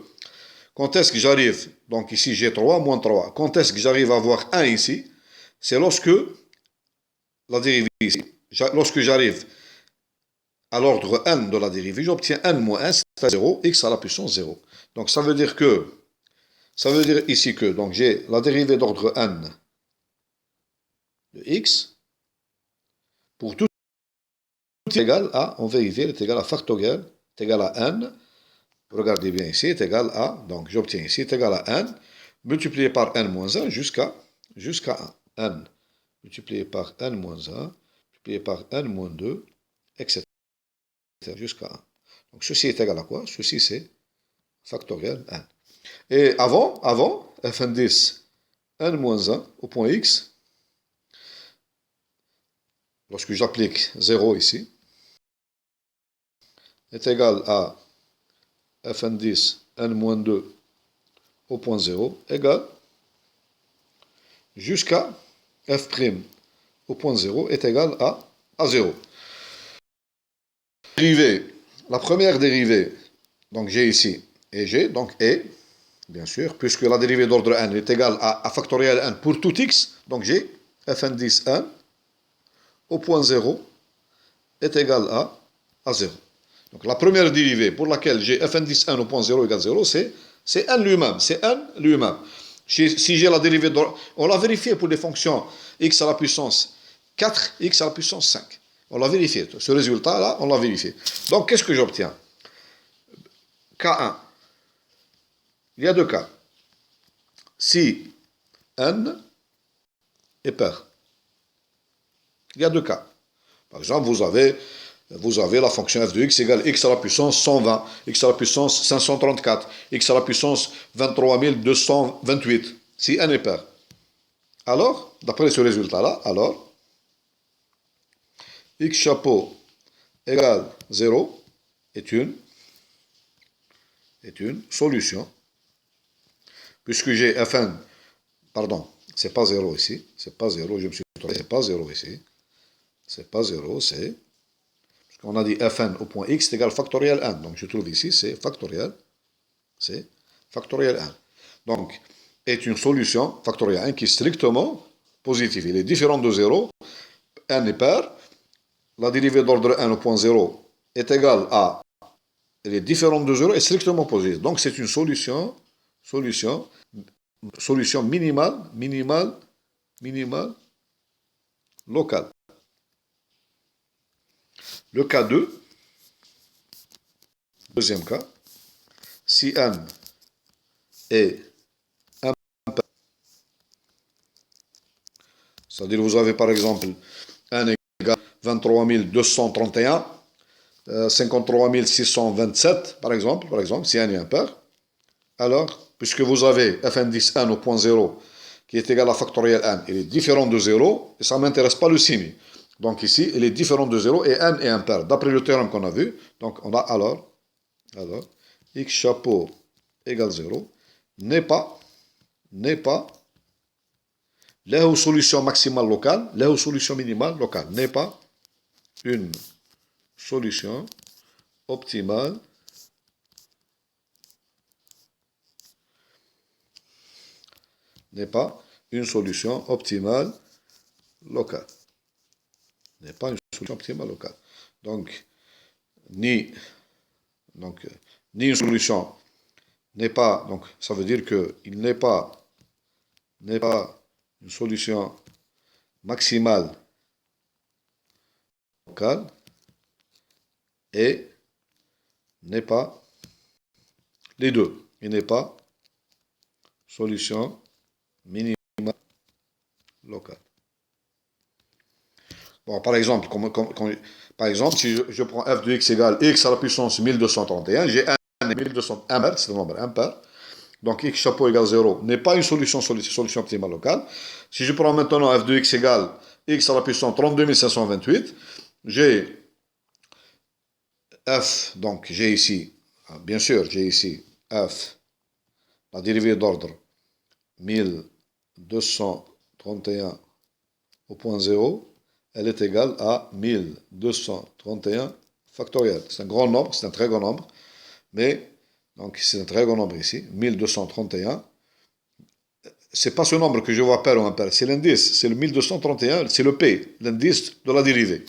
quand est-ce que j'arrive, donc ici j'ai 3 moins 3, quand est-ce que j'arrive à avoir 1 ici? C'est lorsque la dérivée ici, lorsque j'arrive à l'ordre n de la dérivée, j'obtiens n moins 1, c'est 0, x à la puissance 0. Donc, ça veut dire ici que, donc j'ai la dérivée d'ordre n de x pour tout est égal à, on vérifie, est égal à factoriel, est égal à n. Regardez bien ici, est égal à, donc j'obtiens ici, est égal à n, multiplié par n moins 1 jusqu'à 1. n multiplié par n moins 1, multiplié par n moins 2, etc. jusqu'à 1. Donc ceci est égal à quoi? Ceci c'est factoriel n. Et avant, f indice n moins 1 au point x, lorsque j'applique 0 ici, est égal à f indice n-2 au point 0 égale jusqu'à f' au point 0 est égal à 0. La première dérivée, donc j'ai ici, et j'ai, donc et, bien sûr, puisque la dérivée d'ordre n est égale à factoriel n pour tout x, donc j'ai f indice n au point 0 est égal à 0. Donc la première dérivée pour laquelle j'ai f indice n au point 0 égale 0, c'est n lui-même, Si j'ai la dérivée, on l'a vérifié pour les fonctions x à la puissance 4, x à la puissance 5. On l'a vérifié, ce résultat-là, on l'a vérifié. Donc qu'est-ce que j'obtiens? K1, il y a deux cas. Si n est pair, il y a deux cas. Par exemple, vous avez la fonction f de x égale x à la puissance 120, x à la puissance 534, x à la puissance 23 228, si n est pair. Alors, d'après ce résultat-là, x chapeau égale 0 est une solution, puisque j'ai fn, pardon, c'est pas 0 ici, c'est pas 0, je me suis trompé, c'est pas 0 ici, c'est pas 0, c'est On a dit fn au point x est égal factoriel n. Donc je trouve ici, c'est factoriel 1. Donc, est une solution factorielle 1 qui est strictement positive. Il est différent de 0, n est pair. La dérivée d'ordre n au point 0 est égale à, elle est différente de 0 et strictement positive. Donc c'est une solution minimale locale. Le cas 2, deuxième cas, si n est impair, c'est-à-dire vous avez par exemple n égale 23 231, 53 627 par exemple, si n est impair, alors, puisque vous avez f(10 n au point 0 qui est égal à factoriel n, il est différent de 0, et ça ne m'intéresse pas le signe. Donc ici, il est différent de 0 et n est impair, d'après le théorème qu'on a vu. Donc on a alors x chapeau égale 0 n'est pas la solution maximale locale, la solution minimale locale, n'est pas une solution optimale n'est pas une solution optimale locale. N'est pas une solution optimale locale. Donc, ni une solution n'est pas, donc ça veut dire qu'il n'est pas une solution maximale locale et n'est pas les deux. Il n'est pas solution minimale locale. Bon, par exemple, si je prends f de x égale x à la puissance 1231, j'ai 1 c'est le nombre impair. Donc x chapeau égale 0 n'est pas une solution optimale locale. Si je prends maintenant f de x égale x à la puissance 32 528, j'ai f, donc j'ai ici, bien sûr, j'ai ici f, la dérivée d'ordre 1231 au point 0, elle est égale à 1231 factoriel. C'est un grand nombre, c'est un très grand nombre, mais donc c'est un très grand nombre ici, 1231. C'est pas ce nombre que je vois pair ou impair, c'est l'indice, c'est le 1231, c'est le P, l'indice de la dérivée.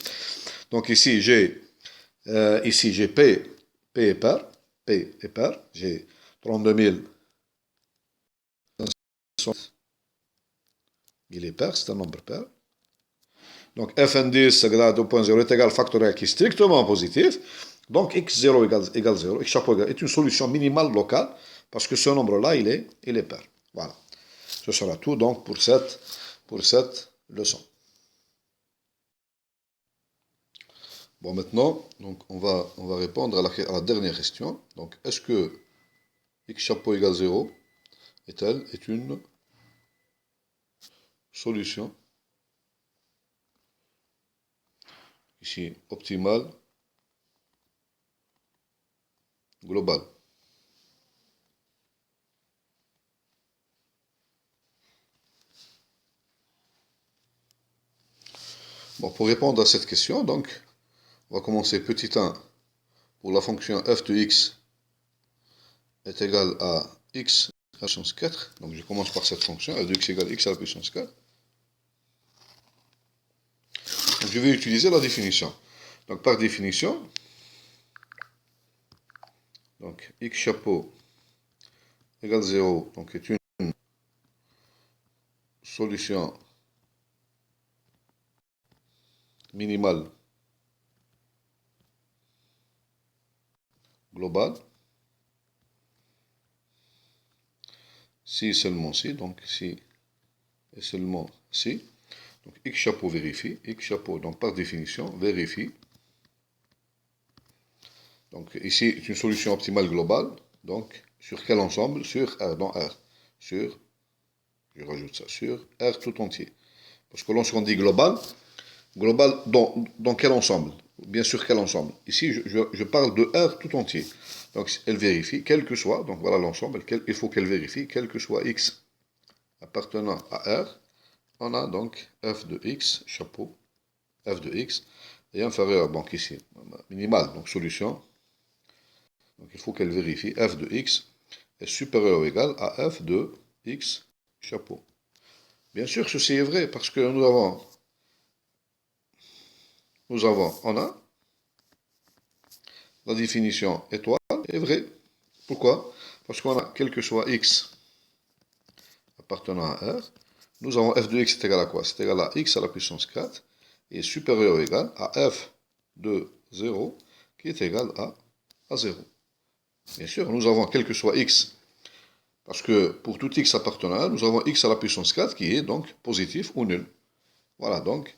Donc ici j'ai P est pair, j'ai 32 500, il est pair, c'est un nombre pair. Donc fn10 égale 2.0 est égal factoriel qui est strictement positif. Donc x0 égale 0, x chapeau est une solution minimale locale parce que ce nombre-là, il est pair. Voilà. Ce sera tout donc pour cette leçon. Bon, maintenant, donc, on va répondre à la dernière question. Donc, est-ce que x chapeau égale 0 est une solution ici optimale globale? Bon, pour répondre à cette question, donc, on va commencer petit 1 pour la fonction f de x est égal à x à la puissance 4. Donc je commence par cette fonction, f de x égale x à la puissance 4. Donc je vais utiliser la définition. Donc par définition, donc x chapeau égale 0, donc est une solution minimale globale. Si seulement si, donc si et seulement si. Donc x chapeau vérifie, x chapeau, donc par définition, vérifie. Donc ici, c'est une solution optimale globale. Donc sur quel ensemble? Sur R, dans R. Je rajoute ça, sur R tout entier. Parce que lorsqu'on dit global dans quel ensemble? Bien sûr, quel ensemble? Ici, je parle de R tout entier. Donc elle vérifie, quel que soit, donc voilà l'ensemble, il faut qu'elle vérifie, quel que soit x appartenant à R, on a donc f de x, chapeau, f de x est inférieure, donc ici, minimale, donc solution. Donc il faut qu'elle vérifie f de x est supérieur ou égal à f de x chapeau. Bien sûr, ceci est vrai parce que on a la définition étoile est vraie. Pourquoi? Parce qu'on a quel que soit x appartenant à R, nous avons f de x est égal à quoi? C'est égal à x à la puissance 4 et est supérieur ou égal à f de 0 qui est égal à 0. Bien sûr, nous avons quel que soit x, parce que pour tout x appartenant à R, nous avons x à la puissance 4 qui est donc positif ou nul. Voilà, donc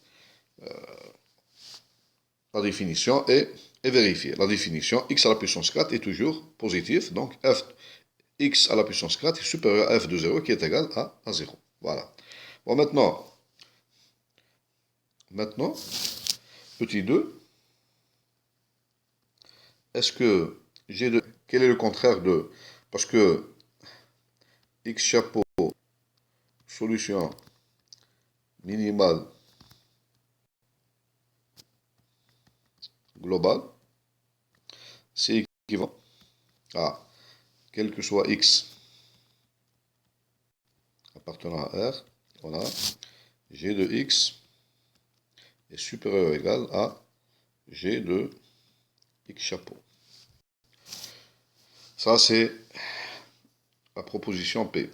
la définition est vérifiée. La définition x à la puissance 4 est toujours positif, donc f x à la puissance 4 est supérieur à f de 0 qui est égal à 0. Voilà. Bon, maintenant, petit 2, est-ce que j'ai de... Quel est le contraire de... Parce que x chapeau, solution minimale globale, c'est équivalent à quel que soit x appartenant à R, on a g de x est supérieur ou égal à g de x chapeau. Ça, c'est la proposition P.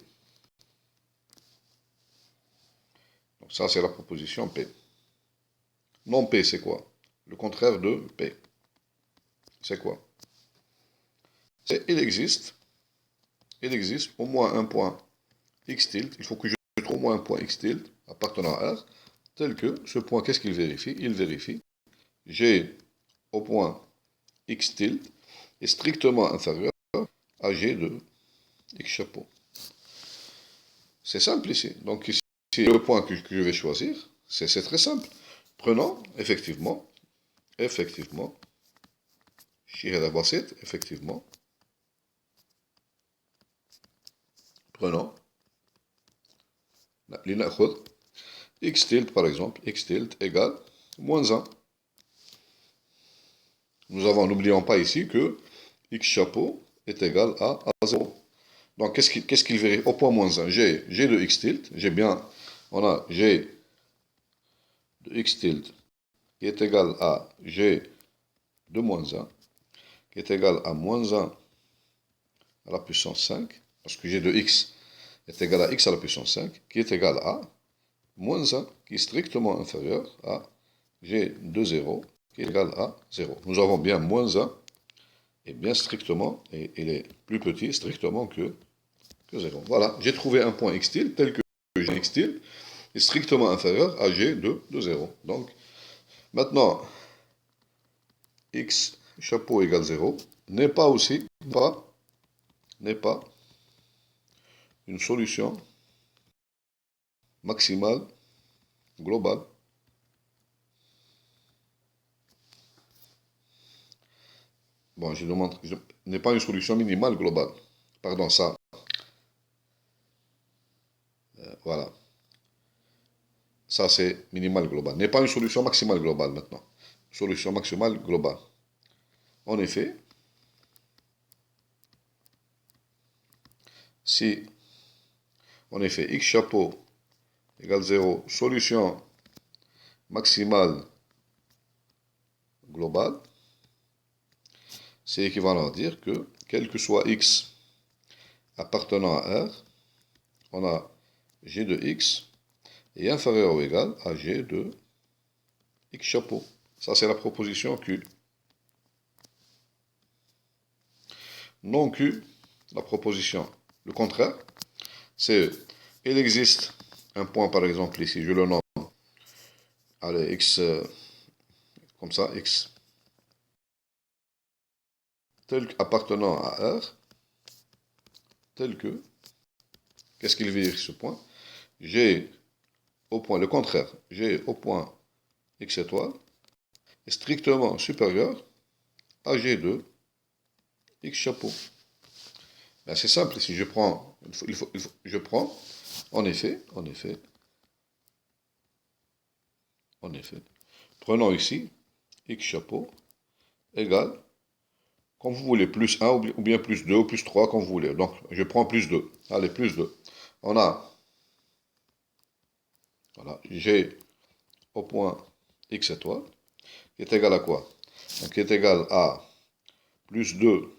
Donc ça, c'est la proposition P. Non P, c'est quoi? Le contraire de P. C'est quoi? Il existe au moins un point x tilde. Il faut que je trouve au moins un point x tilde appartenant à R, tel que ce point, qu'est-ce qu'il vérifie? Il vérifie g au point x tilde est strictement inférieur à g de x chapeau. C'est simple ici. Donc ici, le point que je vais choisir, c'est très simple. Prenons, effectivement, prenons, x tilde par exemple, x tilde égale moins 1. N'oublions pas ici que x chapeau est égal à 0. Donc, qu'est-ce qu'il vérifie? Au point moins 1, g de x tilde, on a g de x tilde qui est égal à g de moins 1, qui est égal à moins 1 à la puissance 5, parce que g de x est égal à x à la puissance 5, qui est égal à moins 1, qui est strictement inférieur à g de 0, qui est égal à 0. Nous avons bien moins 1, et bien strictement, et il est plus petit strictement que 0. Voilà, j'ai trouvé un point x tilde tel que g x tilde est strictement inférieur à g de 0. Donc, maintenant, x chapeau égale 0 n'est pas une solution maximale globale. Bon, n'est pas une solution minimale globale. Pardon, ça. Voilà. Ça, c'est minimal global. N'est pas une solution maximale globale maintenant. Solution maximale globale. En effet, si, en effet, x chapeau égale 0, solution maximale globale, c'est équivalent à dire que, quel que soit x appartenant à R, on a g de x est inférieur ou égal à g de x chapeau. Ça, c'est la proposition Q. Non Q, la proposition. Le contraire, c'est, il existe un point, par exemple, ici, je le nomme, allez, x, comme ça, x, tel qu'appartenant à R, tel que, qu'est-ce qu'il veut dire ce point? G au point, le contraire, G au point x étoile est strictement supérieur à G de x chapeau. Ben, c'est simple, si je prends, je prends, en effet, prenons ici x chapeau égale, comme vous voulez, plus 1 ou bien plus 2 ou plus 3, comme vous voulez. Donc, je prends plus 2. Allez, plus 2. On a, voilà, g au point x étoile, qui est égal à quoi? Donc, qui est égal à plus 2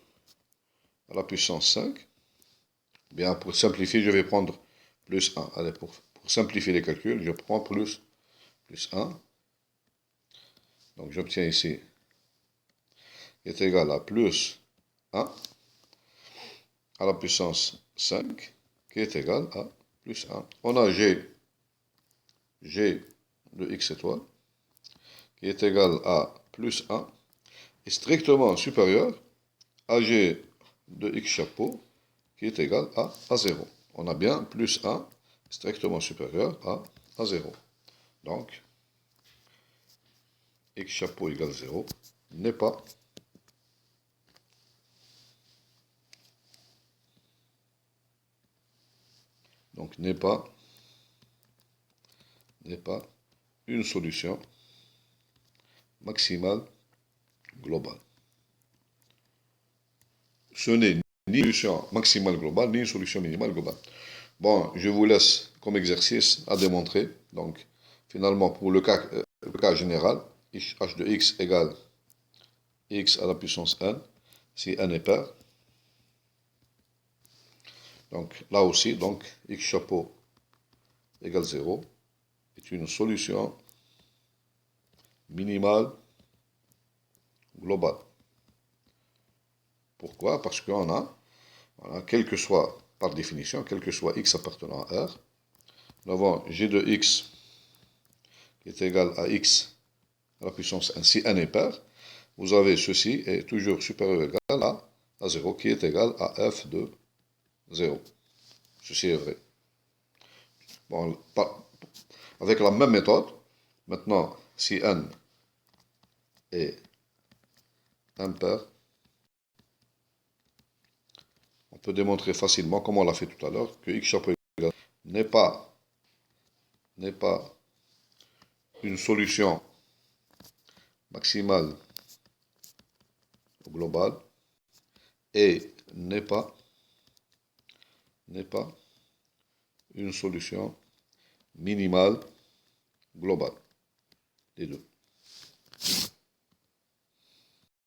à la puissance 5. Bien, pour simplifier, je vais prendre plus 1. Allez, pour simplifier les calculs, je prends plus 1. Donc, j'obtiens ici, qui est égal à plus 1 à la puissance 5, qui est égal à plus 1. On a g de x étoile, qui est égal à plus 1, est strictement supérieur à g de x chapeau, qui est égal à 0. On a bien plus 1 strictement supérieur à 0. Donc, x chapeau égale 0 n'est pas une solution maximale globale. Ce n'est ni une solution maximale globale, ni une solution minimale globale. Bon, je vous laisse comme exercice à démontrer. Donc, finalement, pour le cas général, h de x égale x à la puissance n, si n est pair. Donc, là aussi, donc, x chapeau égale 0 est une solution minimale globale. Pourquoi? Parce qu'on a, voilà, quel que soit, par définition, quel que soit x appartenant à R, nous avons g de x qui est égal à x à la puissance n. Si n est pair, vous avez ceci est toujours supérieur ou égal à 0, qui est égal à f de 0. Ceci est vrai. Bon, avec la même méthode, maintenant, si n est impair, on peut démontrer facilement, comme on l'a fait tout à l'heure, que x chapeau égal n'est pas une solution maximale globale et n'est pas une solution minimale globale. Les deux.